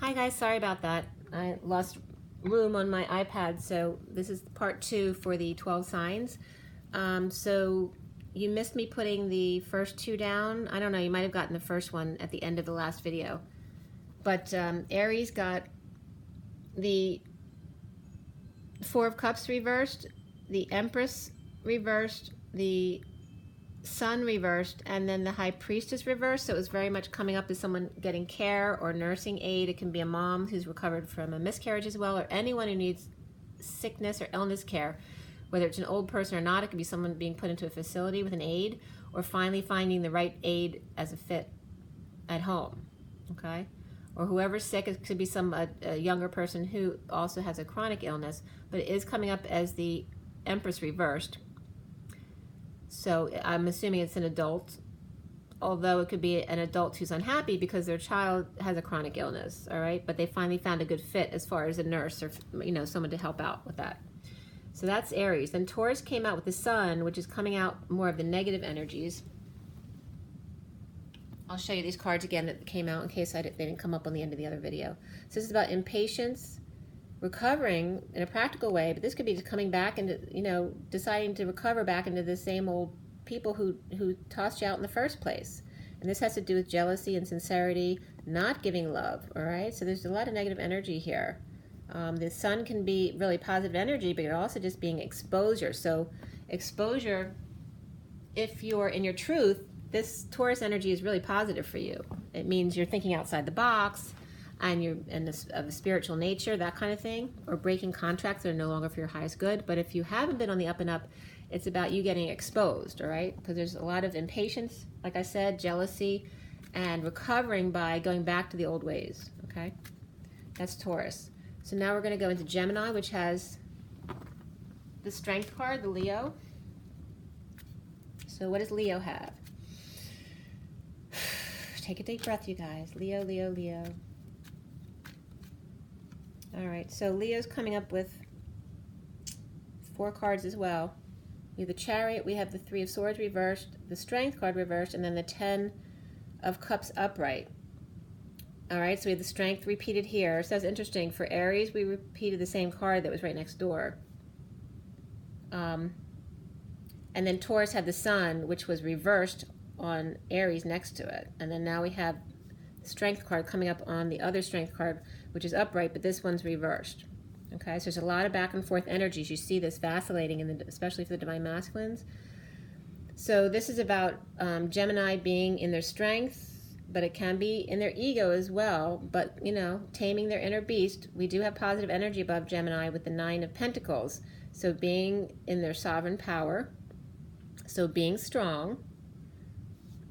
Hi guys, sorry about that. I lost room on my iPad, so this is part 2 for the 12 signs. So you missed me putting the first 2 down. I don't know, you might have gotten the first one at the end of the last video. But Aries got the Four of Cups reversed, the Empress reversed, the Sun reversed, and then the High Priestess reversed. So it was very much coming up as someone getting care or nursing aid. It can be a mom who's recovered from a miscarriage as well, or anyone who needs sickness or illness care, whether it's an old person or not. It could be someone being put into a facility with an aid, or finally finding the right aid as a fit at home. Okay, or whoever's sick. It could be a younger person who also has a chronic illness, but it is coming up as the Empress reversed. So I'm assuming it's an adult, although it could be an adult who's unhappy because their child has a chronic illness, all right? But they finally found a good fit as far as a nurse or, someone to help out with that. So that's Aries. Then Taurus came out with the Sun, which is coming out more of the negative energies. I'll show you these cards again that came out in case they didn't come up on the end of the other video. So this is about impatience, recovering in a practical way, but this could be just coming back into, deciding to recover back into the same old people who tossed you out in the first place. And this has to do with jealousy and sincerity, not giving love, all right? So there's a lot of negative energy here. The Sun can be really positive energy, but you're also just being exposure. So exposure, if you're in your truth, this Taurus energy is really positive for you. It means you're thinking outside the box, and you're of a spiritual nature, that kind of thing, or breaking contracts that are no longer for your highest good. But if you haven't been on the up and up, it's about you getting exposed, all right? Because there's a lot of impatience, like I said, jealousy, and recovering by going back to the old ways, okay? That's Taurus. So now we're going to go into Gemini, which has the Strength card, the Leo. So what does Leo have? Take a deep breath, you guys. Leo, Leo, Leo. All right, so Leo's coming up with 4 cards as well. We have the Chariot, we have the 3 of Swords reversed, the Strength card reversed, and then the 10 of Cups upright. All right, so we have the Strength repeated here. So that's interesting. For Aries, we repeated the same card that was right next door. And then Taurus had the Sun, which was reversed on Aries next to it. And then now we have the Strength card coming up on the other Strength card, which is upright, but this one's reversed. Okay, so there's a lot of back and forth energies. You see this vacillating, especially for the Divine Masculines. So this is about Gemini being in their strength, but it can be in their ego as well. But, taming their inner beast. We do have positive energy above Gemini with the 9 of Pentacles. So being in their sovereign power. So being strong.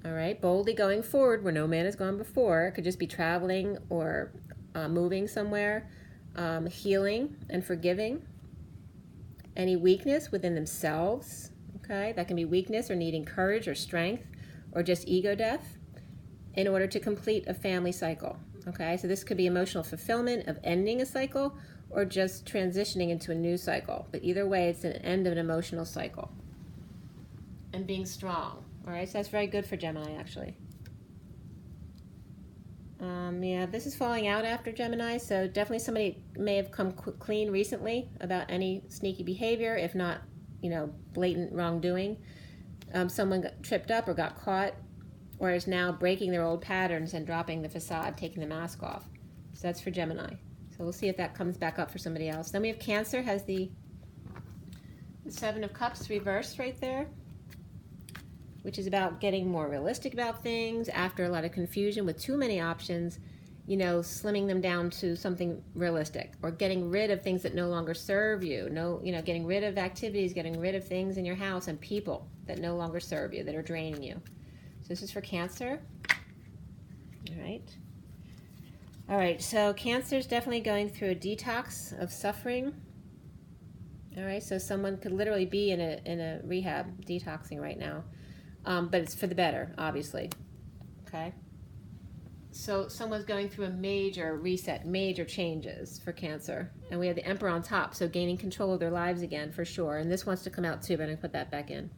All right, boldly going forward where no man has gone before. It could just be traveling or moving somewhere, healing and forgiving. Any weakness within themselves, okay? That can be weakness or needing courage or strength or just ego death in order to complete a family cycle, okay? So this could be emotional fulfillment of ending a cycle or just transitioning into a new cycle. But either way, it's an end of an emotional cycle. And being strong, all right? So that's very good for Gemini, actually. Yeah, this is falling out after Gemini, so definitely somebody may have come clean recently about any sneaky behavior, if not, blatant wrongdoing. Someone got tripped up or got caught, or is now breaking their old patterns and dropping the facade, taking the mask off. So that's for Gemini. So we'll see if that comes back up for somebody else. Then we have Cancer, has the 7 of Cups reversed right there, which is about getting more realistic about things after a lot of confusion with too many options, slimming them down to something realistic, or getting rid of things that no longer serve you. Getting rid of activities, getting rid of things in your house and people that no longer serve you, that are draining you. So this is for Cancer. All right. All right, so Cancer is definitely going through a detox of suffering. All right, so someone could literally be in a rehab detoxing right now. But it's for the better, obviously, okay? So someone's going through a major reset, major changes for Cancer. And we have the Emperor on top, so gaining control of their lives again, for sure. And this wants to come out too, but I'm going to put that back in.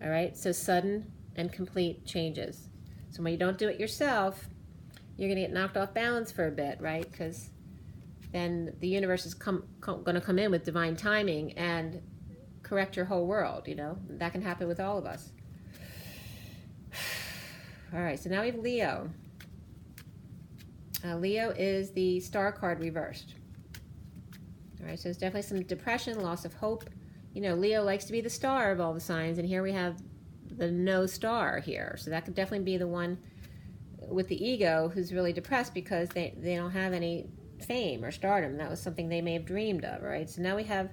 All right, so sudden and complete changes. So when you don't do it yourself, you're going to get knocked off balance for a bit, right? Because then the universe is going to come in with divine timing and correct your whole world, you know. That can happen with all of us. All right, so now we have Leo. Leo is the star card reversed. All right, so it's definitely some depression, loss of hope. You know, Leo likes to be the star of all the signs, and here we have the no star here. So that could definitely be the one with the ego who's really depressed because they don't have any fame or stardom. That was something they may have dreamed of, right? So now we have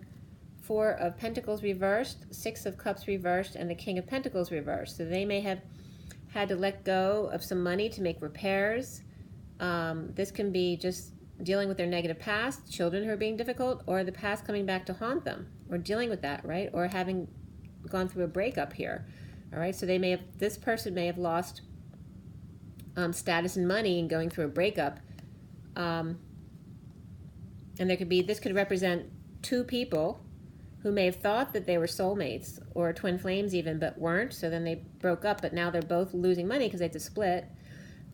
4 of Pentacles reversed, 6 of Cups reversed, and the King of Pentacles reversed. So they may have had to let go of some money to make repairs. This can be just dealing with their negative past, children who are being difficult, or the past coming back to haunt them, or dealing with that, right? Or having gone through a breakup here. All right, so this person may have lost status and money and going through a breakup. And this could represent 2 people who may have thought that they were soulmates or twin flames even, but weren't. So then they broke up, but now they're both losing money because they had to split.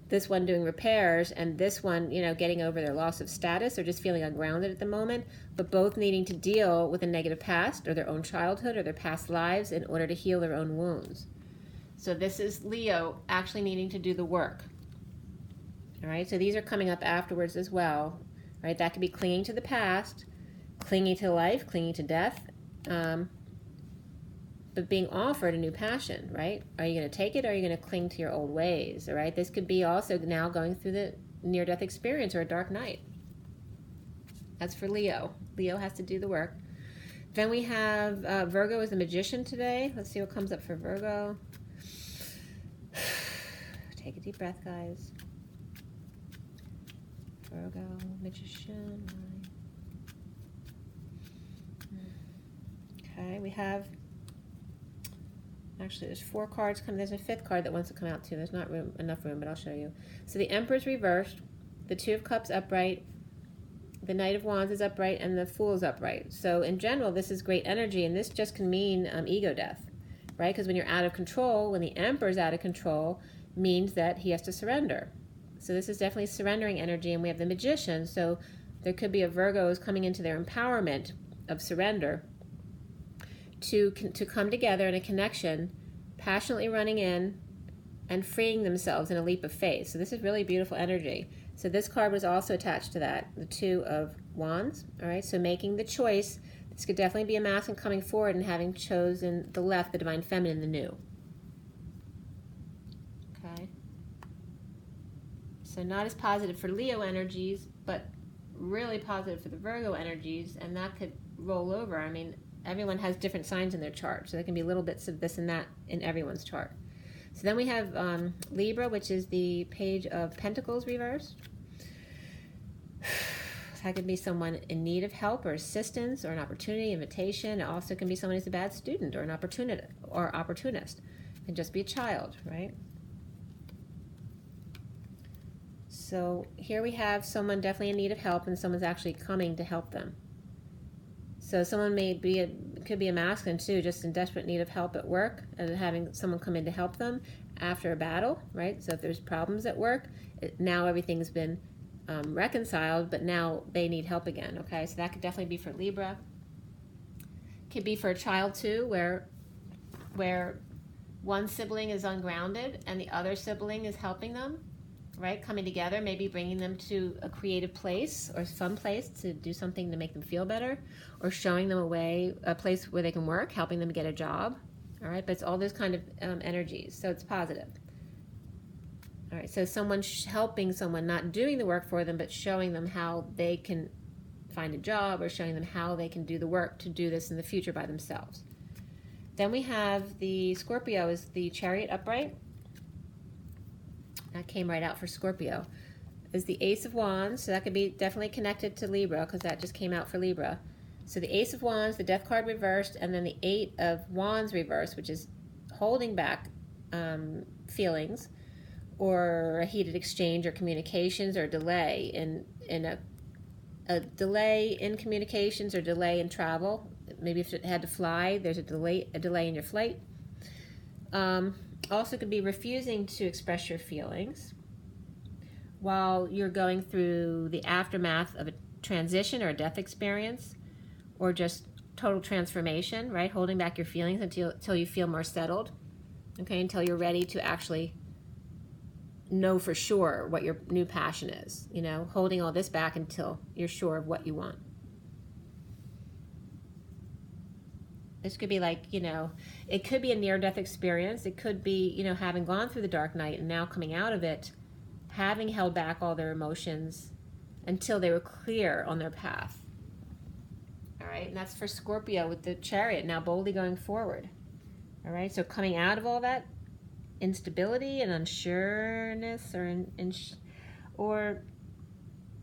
This one doing repairs, and this one, you know, getting over their loss of status or just feeling ungrounded at the moment, but both needing to deal with a negative past or their own childhood or their past lives in order to heal their own wounds. So this is Leo actually needing to do the work. All right, so these are coming up afterwards as well. All right, that could be clinging to the past, clinging to life, clinging to death, but being offered a new passion, right? Are you going to take it, or are you going to cling to your old ways? All right, this could be also now going through the near-death experience or a dark night. That's for Leo. Leo has to do the work. Then we have Virgo as the magician today. Let's see what comes up for Virgo. Take a deep breath, guys. Virgo, magician. Okay, we have, actually there's 4 cards coming. There's a 5th card that wants to come out too. There's not enough room, but I'll show you. So the Emperor's reversed, the 2 of Cups upright, the Knight of Wands is upright, and the Fool is upright. So in general, this is great energy, and this just can mean ego death, right? Because when you're out of control, when the Emperor's out of control, means that he has to surrender. So this is definitely surrendering energy, and we have the Magician. So there could be a Virgo who's coming into their empowerment of surrender to come together in a connection, passionately running in and freeing themselves in a leap of faith. So this is really beautiful energy. So this card was also attached to that, the 2 of Wands. All right, so making the choice. This could definitely be a masculine coming forward and having chosen the left, the divine feminine, the new. Okay. So not as positive for Leo energies, but really positive for the Virgo energies, and that could roll over. I mean, everyone has different signs in their chart, so there can be little bits of this and that in everyone's chart. So then we have Libra, which is the Page of Pentacles reversed. That could be someone in need of help or assistance or an opportunity, invitation. It also can be someone who's a bad student or an opportunist. It can just be a child, right? So here we have someone definitely in need of help, and someone's actually coming to help them. So someone could be a masculine too, just in desperate need of help at work, and having someone come in to help them after a battle, right? So if there's problems at work, now everything's been reconciled, but now they need help again, okay? So that could definitely be for Libra. Could be for a child too, where one sibling is ungrounded and the other sibling is helping them, right? Coming together, maybe bringing them to a creative place or fun place to do something to make them feel better, or showing them a place where they can work, helping them get a job, all right? But it's all those kind of energies, so it's positive. All right, so someone helping someone, not doing the work for them, but showing them how they can find a job, or showing them how they can do the work to do this in the future by themselves. Then we have the Scorpio is the Chariot upright. That came right out for Scorpio. Is the Ace of Wands, so that could be definitely connected to Libra, because that just came out for Libra. So the Ace of Wands, the Death card reversed, and then the 8 of Wands reversed, which is holding back feelings, or a heated exchange, or communications, or delay in a delay in communications, or delay in travel. Maybe if it had to fly, there's a delay in your flight. Also could be refusing to express your feelings, while you're going through the aftermath of a transition or a death experience, or just total transformation, right? Holding back your feelings until you feel more settled, okay? Until you're ready to actually know for sure what your new passion is, you know, holding all this back until you're sure of what you want. This could be like, you know, it could be a near-death experience. It could be, you know, having gone through the dark night and now coming out of it, having held back all their emotions until they were clear on their path. All right, and that's for Scorpio with the Chariot, now boldly going forward. All right, so coming out of all that instability and unsureness, or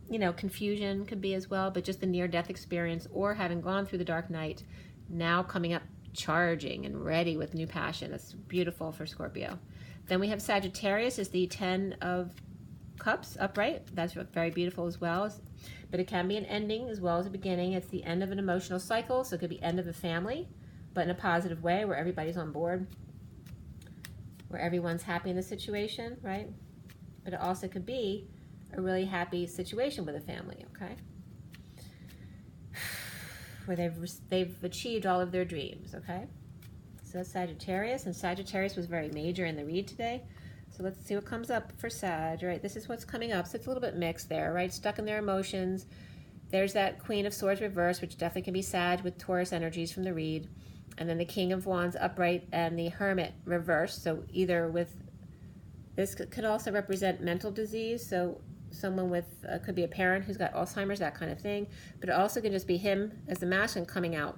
you know, confusion could be as well, but just the near-death experience, or having gone through the dark night, now coming up charging and ready with new passion. That's beautiful for Scorpio. Then we have Sagittarius is the 10 of Cups upright. That's very beautiful as well, but it can be an ending as well as a beginning. It's the end of an emotional cycle, so it could be end of a family, but in a positive way where everybody's on board, where everyone's happy in the situation, right? But it also could be a really happy situation with a family, okay? Where they've achieved all of their dreams, okay? So that's Sagittarius, and Sagittarius was very major in the read today. So let's see what comes up for Sag, right? This is what's coming up. So it's a little bit mixed there, right? Stuck in their emotions. There's that Queen of Swords reverse, which definitely can be Sag with Taurus energies from the read. And then the King of Wands upright and the Hermit reverse. So either with, this could also represent mental disease. So someone with, could be a parent who's got Alzheimer's, that kind of thing. But it also can just be him as the masculine coming out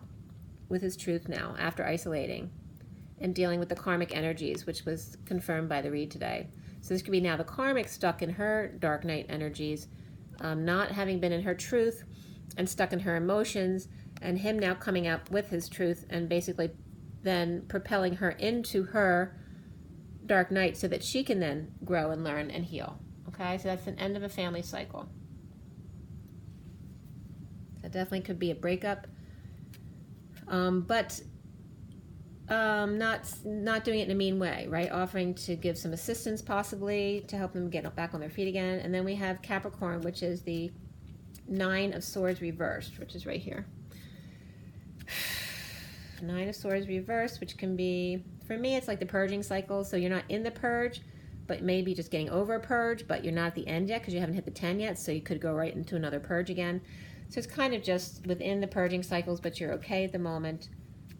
with his truth now after isolating and dealing with the karmic energies, which was confirmed by the read today. So this could be now the karmic stuck in her dark night energies, not having been in her truth and stuck in her emotions, and him now coming out with his truth and basically then propelling her into her dark night so that she can then grow and learn and heal. Okay, so that's an end of a family cycle. That definitely could be a breakup, but not doing it in a mean way, right? Offering to give some assistance possibly to help them get back on their feet again. And then we have Capricorn, which is the 9 of Swords reversed, which is right here. 9 of Swords reversed, which can be, for me, it's like the purging cycle. So you're not in the purge, but maybe just getting over a purge, but you're not at the end yet because you haven't hit the 10 yet. So you could go right into another purge again. So it's kind of just within the purging cycles, but you're okay at the moment.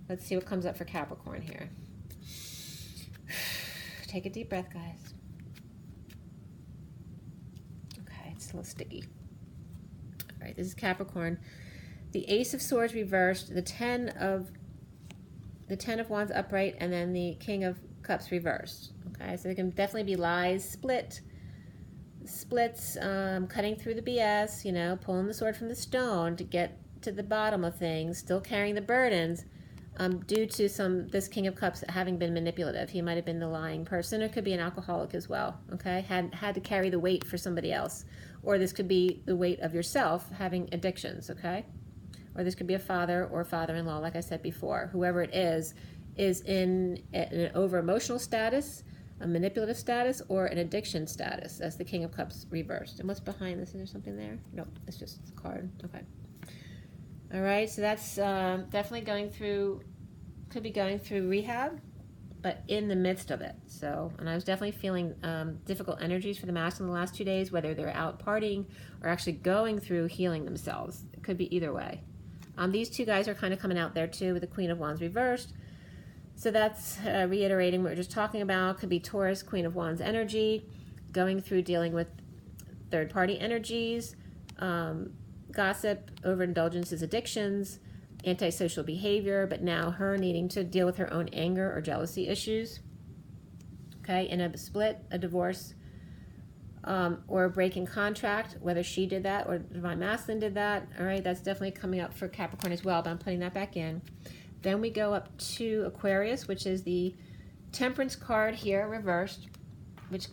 Let's see what comes up for Capricorn here. Take a deep breath, guys. Okay, it's a little sticky. All right, this is Capricorn. The Ace of Swords reversed, the 10 of Wands upright, and then the King of Cups reversed. Okay, so there can definitely be lies, splits, cutting through the BS, you know, pulling the sword from the stone to get to the bottom of things, still carrying the burdens, due to this King of Cups having been manipulative. He might have been the lying person, or could be an alcoholic as well, okay? Had to carry the weight for somebody else. Or this could be the weight of yourself having addictions, okay? Or this could be a father or father-in-law, like I said before. Whoever it is in an over-emotional status, a manipulative status, or an addiction status, as the King of Cups reversed. And what's behind this? Is there something there? Nope, it's just a card. Okay. All right, so that's definitely could be going through rehab, but in the midst of it. So, and I was definitely feeling difficult energies for the masculine the last 2 days, whether they're out partying or actually going through healing themselves. It could be either way. These two guys are kind of coming out there too with the Queen of Wands reversed. So that's reiterating what we were just talking about. Could be Taurus, Queen of Wands energy, going through dealing with third-party energies, gossip, overindulgences, addictions, antisocial behavior, but now her needing to deal with her own anger or jealousy issues. Okay, in a split, a divorce, or a break in contract, whether she did that or Divine Masculine did that. All right, that's definitely coming up for Capricorn as well, but I'm putting that back in. Then we go up to Aquarius, which is the Temperance card here, reversed, which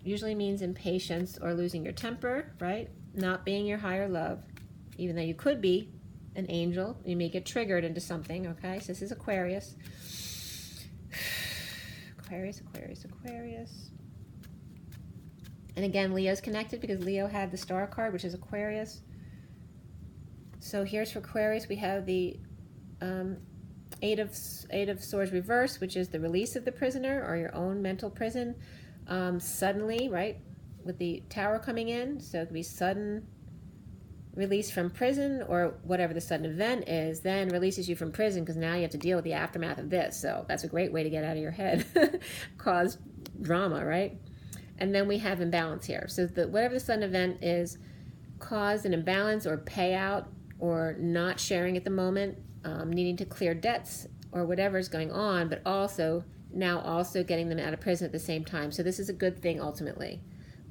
usually means impatience or losing your temper, right? Not being your higher love, even though you could be an angel. You may get triggered into something, okay? So this is Aquarius. Aquarius. And again, Leo's connected because Leo had the star card, which is Aquarius. So here's for Aquarius, we have the Eight of Swords reversed, which is the release of the prisoner or your own mental prison. Suddenly, right, with the Tower coming in, so it could be sudden release from prison, or whatever the sudden event is, then releases you from prison because now you have to deal with the aftermath of this. So that's a great way to get out of your head, cause drama, right? And then we have imbalance here. So whatever the sudden event is, caused an imbalance or payout or not sharing at the moment, needing to clear debts or whatever is going on, but also getting them out of prison at the same time. So this is a good thing ultimately.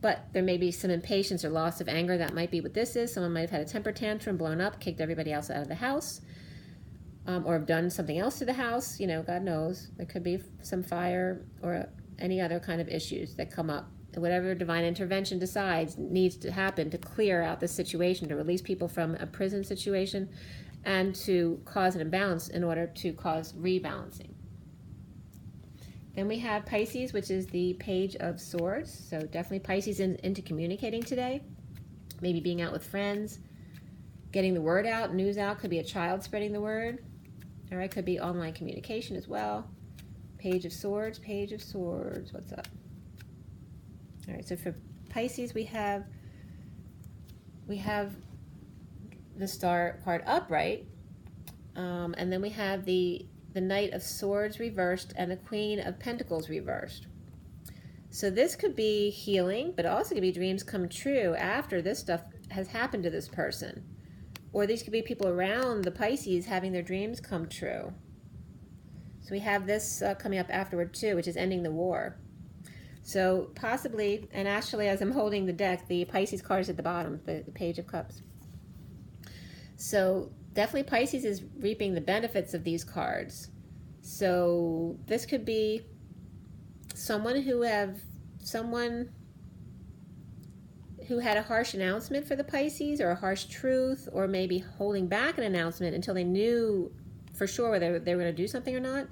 But there may be some impatience or loss of anger. That might be what this is. Someone might have had a temper tantrum, blown up, kicked everybody else out of the house, or have done something else to the house. You know, God knows. There could be some fire or any other kind of issues that come up. Whatever divine intervention decides needs to happen to clear out the situation, to release people from a prison situation, and to cause an imbalance in order to cause rebalancing. Then we have Pisces, which is the Page of Swords. So definitely Pisces into communicating today. Maybe being out with friends, getting the word out, news out. Could be a child spreading the word. All right, could be online communication as well. Page of Swords, Page of Swords. What's up? All right, so for Pisces, we have the Star card upright, and then we have the Knight of Swords reversed and the Queen of Pentacles reversed. So this could be healing, but also could be dreams come true after this stuff has happened to this person. Or these could be people around the Pisces having their dreams come true. So we have this coming up afterward too, which is ending the war. So possibly, and actually as I'm holding the deck, the Pisces card is at the bottom, the Page of Cups. So definitely Pisces is reaping the benefits of these cards. So this could be someone who had a harsh announcement for the Pisces, or a harsh truth, or maybe holding back an announcement until they knew for sure whether they were going to do something or not,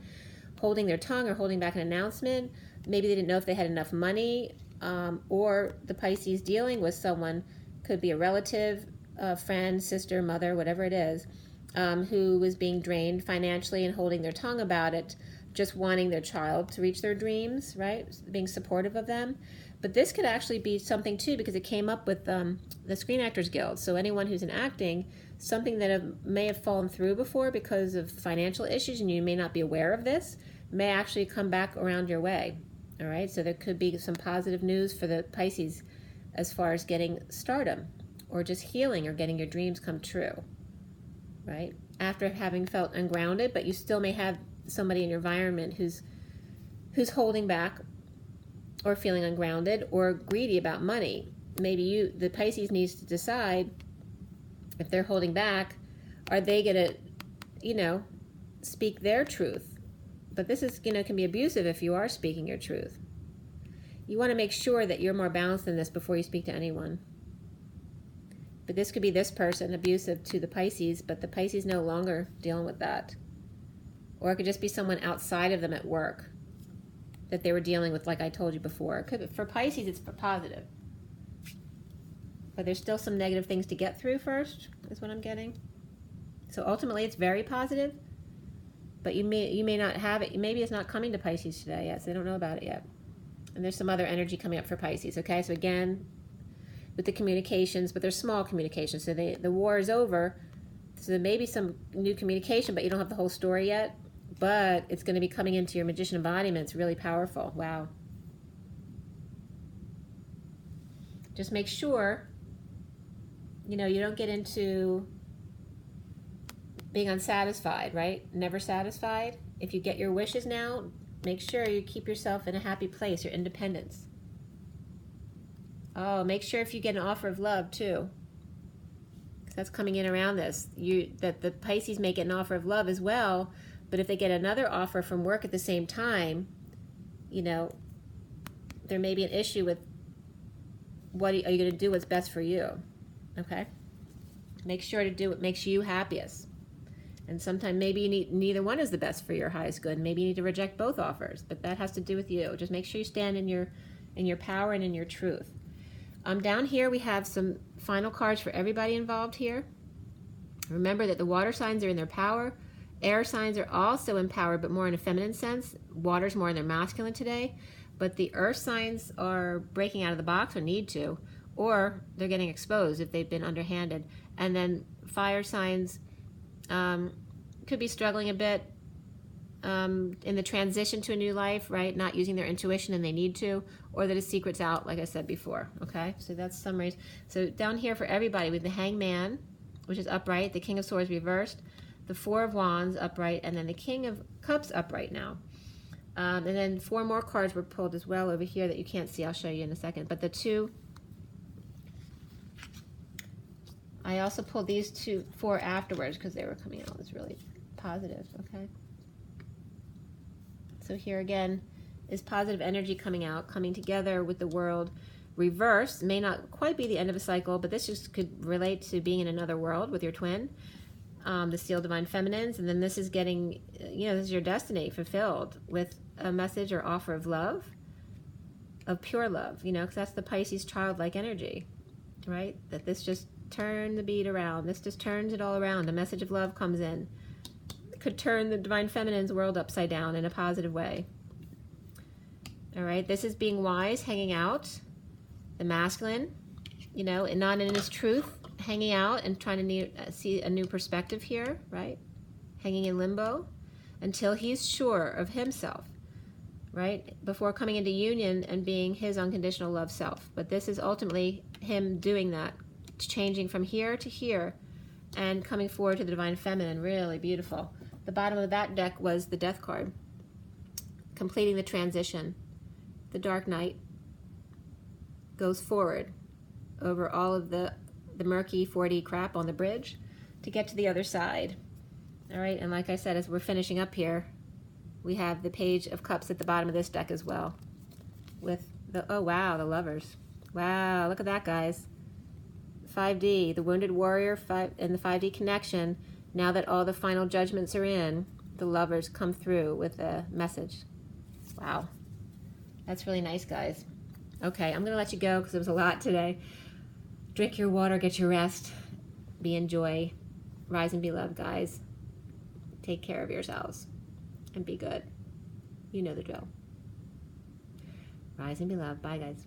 holding their tongue or holding back an announcement. Maybe they didn't know if they had enough money, or the Pisces dealing with someone, could be a relative, a friend, sister, mother, whatever it is, who was being drained financially and holding their tongue about it, just wanting their child to reach their dreams, right? Being supportive of them. But this could actually be something too, because it came up with the Screen Actors Guild. So anyone who's in acting, something that may have fallen through before because of financial issues, and you may not be aware of this, may actually come back around your way. All right, so there could be some positive news for the Pisces as far as getting stardom, or just healing, or getting your dreams come true, right? After having felt ungrounded, but you still may have somebody in your environment who's holding back, or feeling ungrounded, or greedy about money. Maybe the Pisces needs to decide if they're holding back, are they going to, speak their truth? But this is, can be abusive if you are speaking your truth. You want to make sure that you're more balanced than this before you speak to anyone. But this could be this person abusive to the Pisces, but the Pisces no longer dealing with that. Or it could just be someone outside of them at work that they were dealing with, like I told you before. For Pisces, it's positive. But there's still some negative things to get through first, is what I'm getting. So ultimately, it's very positive. But you may not have it. Maybe it's not coming to Pisces today yet, so they don't know about it yet. And there's some other energy coming up for Pisces, okay? So again, with the communications, but they're small communications. So the war is over, so there may be some new communication, but you don't have the whole story yet. But it's going to be coming into your Magician embodiment. It's really powerful. Wow. Just make sure, you don't get into being unsatisfied, right? Never satisfied. If you get your wishes now, make sure you keep yourself in a happy place, your independence. Oh, make sure if you get an offer of love too, because that's coming in around this. That the Pisces may get an offer of love as well, but if they get another offer from work at the same time, there may be an issue with what are you going to do what's best for you, okay? Make sure to do what makes you happiest. And sometimes maybe neither one is the best for your highest good. Maybe you need to reject both offers, but that has to do with you. Just make sure you stand in your power and in your truth. Down here we have some final cards for everybody involved here. Remember that the water signs are in their power. Air signs are also in power, but more in a feminine sense. Water's more in their masculine today. But the earth signs are breaking out of the box, or need to, or they're getting exposed if they've been underhanded. And then fire signs could be struggling a bit in the transition to a new life, right? Not using their intuition and they need to, or that a secret's out, like I said before, okay? So that's summaries. So down here for everybody, we have the Hangman, which is upright, the King of Swords reversed, the Four of Wands upright, and then the King of Cups upright now. And then 4 more cards were pulled as well over here that you can't see. I'll show you in a second. But the 2, I also pulled these 4 afterwards because they were coming out as really positive, okay? So here again is positive energy coming out, coming together with the world. Reverse may not quite be the end of a cycle, but this just could relate to being in another world with your twin. The Steel Divine Feminines, and then this is getting, this is your destiny fulfilled with a message or offer of love, of pure love, because that's the Pisces childlike energy, right? That this just turned the beat around. This just turns it all around. A message of love comes in. It could turn the Divine Feminine's world upside down in a positive way. All right, this is being wise, hanging out. The masculine, and not in his truth, hanging out and trying to see a new perspective here, right? Hanging in limbo until he's sure of himself, right? Before coming into union and being his unconditional love self. But this is ultimately him doing that, changing from here to here and coming forward to the Divine Feminine. Really beautiful. The bottom of that deck was the Death card, completing the transition. The Dark Knight goes forward over all of the murky 4D crap on the bridge to get to the other side. All right, and like I said, as we're finishing up here, we have the Page of Cups at the bottom of this deck as well with the, oh wow, the Lovers. Wow, look at that, guys. 5D, the Wounded Warrior, and the 5D connection. Now that all the final judgments are in, the Lovers come through with a message. Wow, that's really nice, guys. Okay, I'm going to let you go because it was a lot today. Drink your water, get your rest, be in joy, rise and be loved, guys. Take care of yourselves and be good. You know the drill. Rise and be loved. Bye, guys.